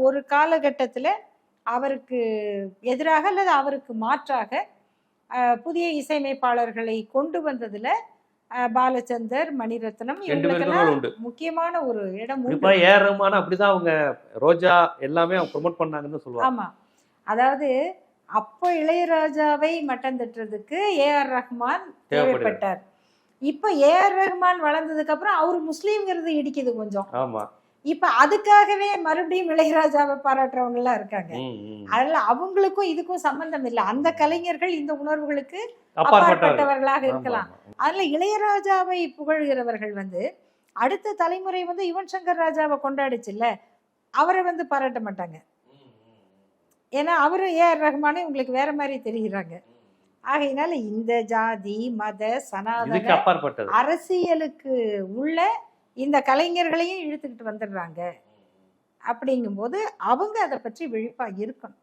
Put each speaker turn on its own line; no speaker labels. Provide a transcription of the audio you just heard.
ஒரு காலகட்டத்தில் அவருக்கு எதிராக அல்லது அவருக்கு மாற்றாக புதிய இசையமைப்பாளர்களை கொண்டு வந்ததுல பாலச்சந்தர், மணிரத்னம் இவங்களுக்கெல்லாம் முக்கியமான ஒரு இடம்.
ஏஆர் ரஹ்மான் அப்படிதான் அவங்க ரோஜா எல்லாமே ப்ரொமோட் பண்ணாங்கன்னு சொல்லுவாங்க.
ஆமா, அதாவது அப்போ இளையராஜாவை மட்டம் தட்டுறதுக்கு ஏஆர் ரஹ்மான் தேவைப்பட்டார். இப்ப ஏஆர் ரஹ்மான் வளர்ந்ததுக்கு அப்புறம் அவரு முஸ்லீம்ங்கிறது இடிக்குது கொஞ்சம்.
ஆமா,
இப்ப அதுக்காகவே மறுபடியும் இளையராஜாவை பாராட்டுறவங்க எல்லாம் இருக்காங்க. அதனால அவங்களுக்கும் இதுக்கும் சம்பந்தம் இல்லை. அந்த கலைஞர்கள் இந்த உணர்வுகளுக்கு அப்பாற்பட்டவர்களாக இருக்கலாம். அதுல இளையராஜாவை புகழ்கிறவர்கள் அடுத்த தலைமுறை யுவன் சங்கர் ராஜாவை கொண்டாடிச்சுல்ல, அவரை பாராட்ட மாட்டாங்க. ஏன்னா அவரு ஏஆர் ரஹ்மானே உங்களுக்கு வேற மாதிரி தெரிகிறாங்க. ஆகையினால இந்த ஜாதி மத சனாதன அரசியலுக்கு உள்ள இந்த கலைஞர்களையும் இழுத்துக்கிட்டு வந்துடுறாங்க. அப்படிங்கும்போது அவங்க அதை பற்றி விழிப்பா இருக்கணும்.